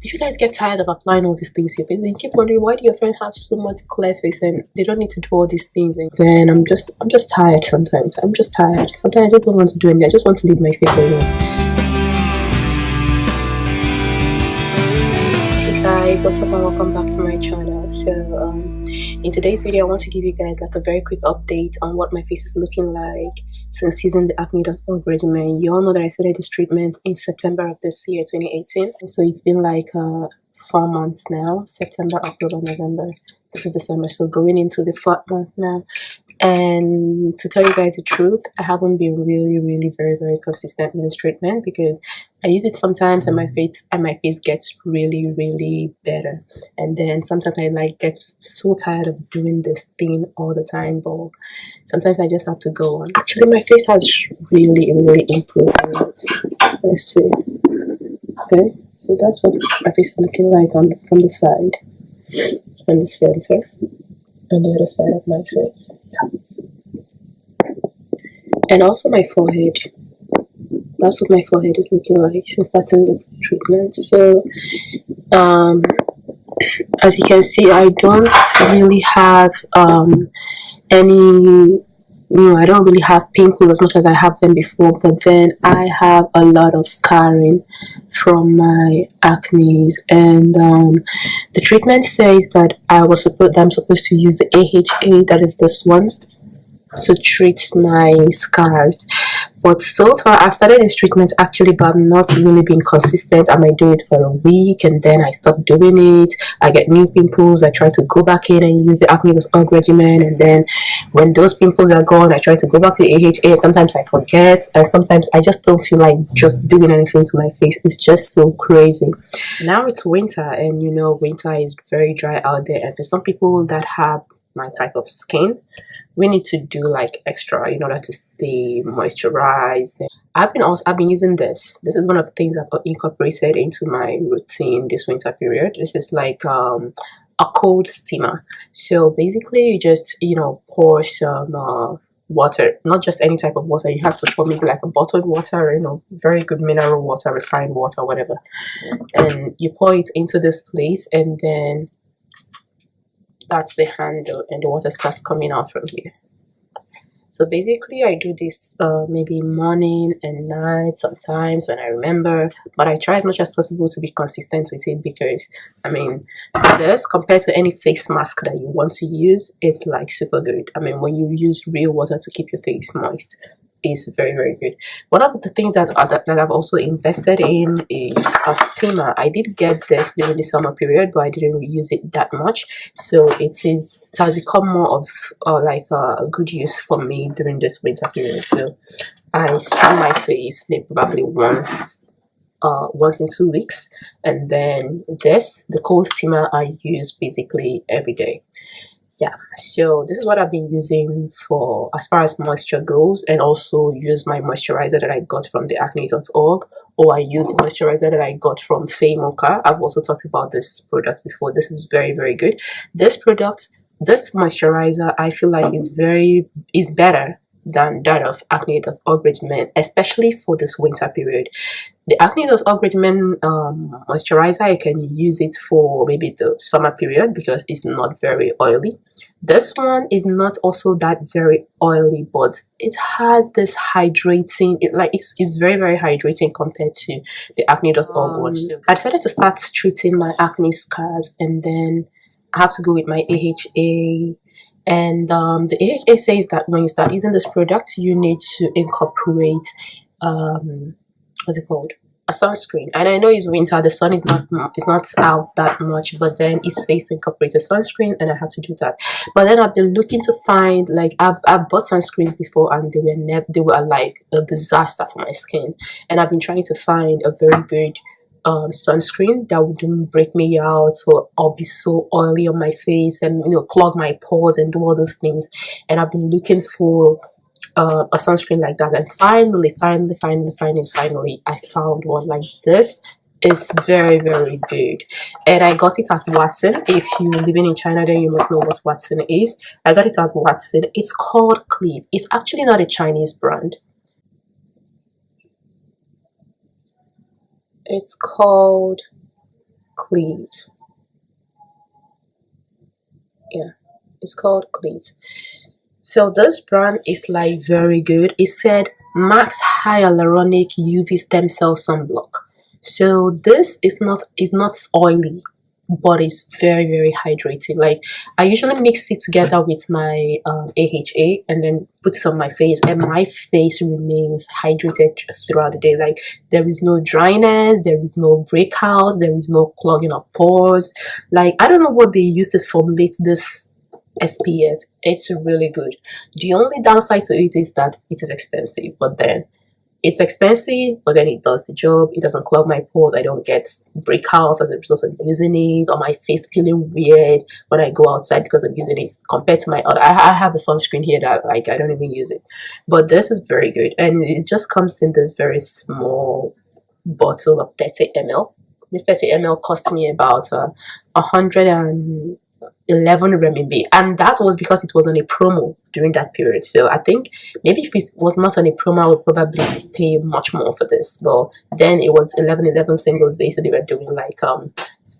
Do you guys get tired of applying all these things to your face? And you keep wondering, why do your friends have so much clear face and they don't need to do all these things? And then I'm just tired sometimes. I'm just tired. Sometimes I just don't want to do anything. I just want to leave my face alone. Hey guys, what's up and welcome back to my channel. So in today's video I want to give you guys like a very quick update on what my face is looking like since using the acne.org regimen. You all know that I started this treatment in September of this year, 2018, and so it's been like 4 months now. September, October, November, this is December, so going into the 4th month now. And to tell you guys the truth, I haven't been really very consistent with this treatment because I use it sometimes and my face gets really better, and then sometimes I like get so tired of doing this thing all the time, but sometimes I just have to go on. Actually, my face has really improved a lot. Let's see. Okay, so that's what my face is looking like from the side, from the center, and the other side of my face. And also my forehead. That's what my forehead is looking like since starting the treatment. So as you can see, I don't really have any, I don't really have pimples as much as I have them before, but then I have a lot of scarring from my acne. And the treatment says that I'm supposed to use the AHA, that is this one, to treat my scars. But so far I've started this treatment actually, but I've not really been consistent. I might do it for a week and then I stop doing it. I get new pimples. I try to go back in and use the acne.org regimen, and then when those pimples are gone I try to go back to the AHA. Sometimes I forget, and sometimes I just don't feel like just doing anything to my face. It's just so crazy. Now it's winter, and winter is very dry out there, and for some people that have my type of skin, we need to do like extra in order to stay moisturized. I've been using this. This is one of the things I've incorporated into my routine this winter period. This is like a cold steamer. So basically you just pour some water, not just any type of water. You have to pour maybe like a bottled water, very good mineral water, refined water, whatever, and you pour it into this place, and then that's the handle, and the water starts coming out from here. So basically I do this maybe morning and night sometimes when I remember, but I try as much as possible to be consistent with it, because this compared to any face mask that you want to use, it's like super good. When you use real water to keep your face moist, is very good. One of the things that I've also invested in is a steamer. I did get this during the summer period, but I didn't use it that much, so it has become more of like a good use for me during this winter period. So I steam my face maybe probably once in 2 weeks, and then the cold steamer I use basically every day. Yeah, so this is what I've been using for as far as moisture goes, and also use my moisturizer that I got from the acne.org, or I use the moisturizer that I got from Faye Mocha. I've also talked about this product before. This is very good. This moisturizer, I feel like is better than that of acne.org regimen, especially for this winter period. The acne.org regimen moisturizer, I can use it for maybe the summer period because it's not very oily. This one is not also that very oily, but it has this hydrating, it's very hydrating compared to the acne.org one. I decided to start treating my acne scars, and then I have to go with my AHA. And the AHA says that when you start using this product, you need to incorporate what's it called, a sunscreen. And I know it's winter, the sun is not out that much, but then it says to incorporate a sunscreen, and I have to do that. But then I've been looking to find, like, I've bought sunscreens before, and they were like a disaster for my skin, and I've been trying to find a very good sunscreen that wouldn't break me out or be so oily on my face and clog my pores and do all those things. And I've been looking for a sunscreen like that, and finally I found one like this. It's very good, and I got it at Watson. If you're living in China, then you must know what Watson is. I got it at Watson. It's called Cleve. It's actually not a Chinese brand. It's called Cleave. Yeah, it's called Cleave. So this brand is like very good. It said max hyaluronic UV stem cell sunblock. So this is not oily, but it's very hydrating. Like I usually mix it together with my AHA and then put it on my face, and my face remains hydrated throughout the day. Like there is no dryness, there is no breakouts, there is no clogging of pores. Like I don't know what they used to formulate this SPF. It's really good. The only downside to it is that it is expensive, but then it's expensive, but then it does the job. It doesn't clog my pores. I don't get breakouts as a result of using it, or my face feeling weird when I go outside because I'm using it compared to my other. I have a sunscreen here that like I don't even use it, but this is very good, and it just comes in this very small bottle of 30 ml. This 30 ml cost me about 111 renminbi, and that was because it was on a promo during that period. So I think maybe if it was not on a promo I would probably pay much more for this, but then it was 11 Singles Day, so they were doing like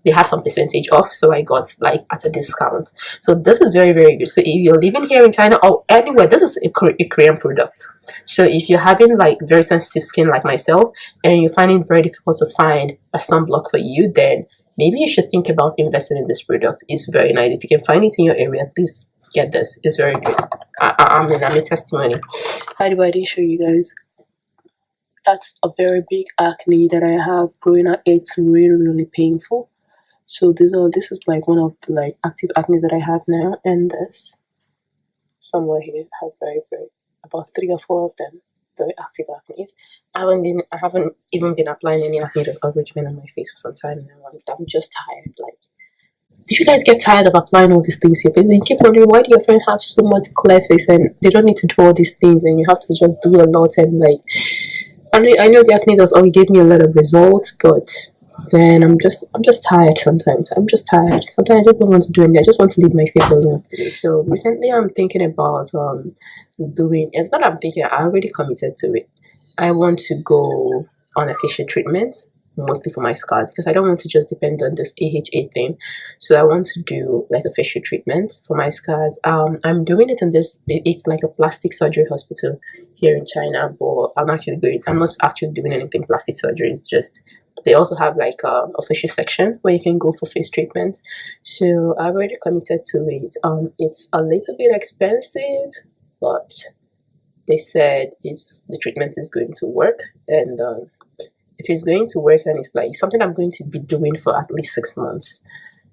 they had some percentage off, so I got like at a discount. So this is very good. So if you're living here in China or anywhere, this is a Korean product. So if you're having like very sensitive skin like myself and you're finding it very difficult to find a sunblock for you, then maybe you should think about investing in this product. It's very nice. If you can find it in your area, please get this. It's very good. I'm a testimony. By the way, I didn't show you guys. That's a very big acne that I have growing out. It's really painful. So this is like one of the like active acne that I have now, and this somewhere here have very about 3 or 4 of them. Very active acne. I haven't even been applying any acne regimen on my face for some time now. I'm just tired. Like, do you guys get tired of applying all these things to your face? You keep wondering, why do your friends have so much clear face and they don't need to do all these things, and you have to just do a lot? And like, I know the acne does only give me a lot of results, but then I'm just tired sometimes. I'm just tired. Sometimes I just don't want to do anything. I just want to leave my face alone. So recently I'm thinking about doing, it's not I'm thinking, I already committed to it. I want to go on a facial treatment, mostly for my scars, because I don't want to just depend on this AHA thing. So I want to do like a facial treatment for my scars. I'm doing it in this, it's like a plastic surgery hospital here in China, but I'm not actually doing anything plastic surgery. It's just they also have like a facial section where you can go for face treatment. So I've already committed to it. It's a little bit expensive, but they said the treatment is going to work, and if it's going to work, then it's like something I'm going to be doing for at least 6 months.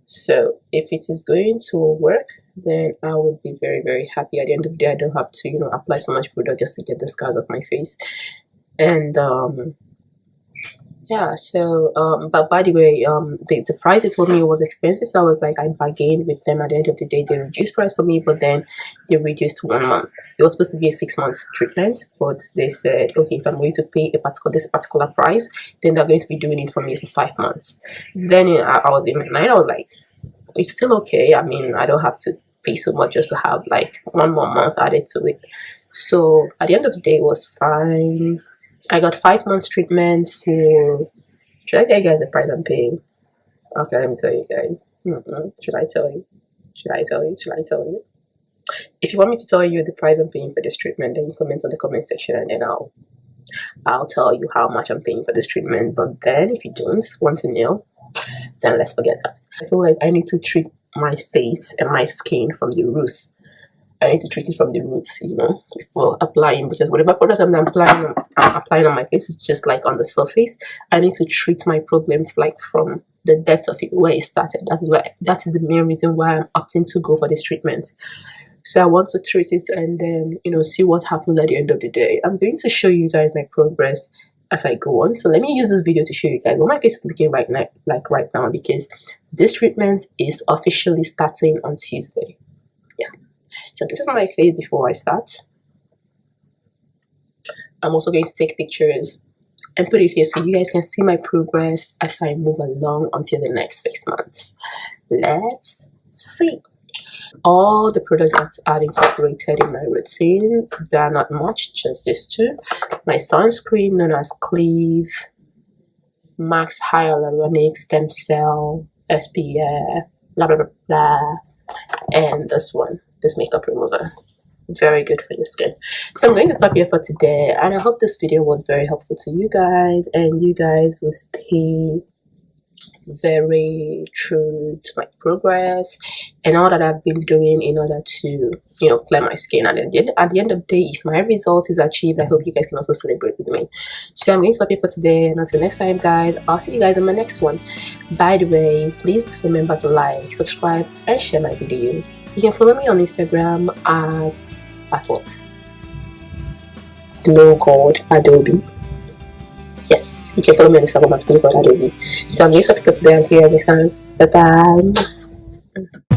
So if it is going to work, then I will be very happy. At the end of the day, I don't have to apply so much product just to get the scars off my face. And yeah, so but by the way, the price they told me was expensive, so I was like, I bargained with them. At the end of the day, they reduced price for me, but then they reduced to 1 month. It was supposed to be a 6 months treatment, but they said, okay, if I'm going to pay this particular price, then they're going to be doing it for me for 5 months. Then I was in my mind, I was like, it's still okay. I mean, I don't have to pay so much just to have like 1 more month added to it. So at the end of the day, it was fine. I got 5 months treatment for, should I tell you guys the price I'm paying? Okay, let me tell you guys. Should I tell you? Should I tell you? If you want me to tell you the price I'm paying for this treatment, then you comment on the comment section, and then I'll tell you how much I'm paying for this treatment. But then if you don't want to know, then let's forget that. I feel like I need to treat my face and my skin from the roots. I need to treat it from the roots, before applying, because whatever product I'm applying on my face is just like on the surface. I need to treat my problem like from the depth of it, where it started. That is the main reason why I'm opting to go for this treatment. So I want to treat it and then see what happens at the end of the day. I'm going to show you guys my progress as I go on. So let me use this video to show you guys what my face is looking right now, because this treatment is officially starting on Tuesday. Yeah. So this is my face before I start. I'm also going to take pictures and put it here so you guys can see my progress as I move along until the next 6 months. Let's see. All the products that are incorporated in my routine, they are not much, just these two. My sunscreen known as Cleave, max hyaluronic stem cell SPF, blah blah blah blah, and this makeup remover. Very good for your skin. So I'm going to stop here for today, and I hope this video was very helpful to you guys, and you guys will stay very true to my progress and all that I've been doing in order to, clear my skin. And at the end of the day, if my result is achieved, I hope you guys can also celebrate with me. So I'm going to stop here for today, and until next time, guys, I'll see you guys in my next one. By the way, please remember to like, subscribe, and share my videos. You can follow me on Instagram at what? Glow God Adobe. Yes, you can follow me on Instagram at Glow God Adobe. So I'm going to stop here for today and see you next time. Bye bye.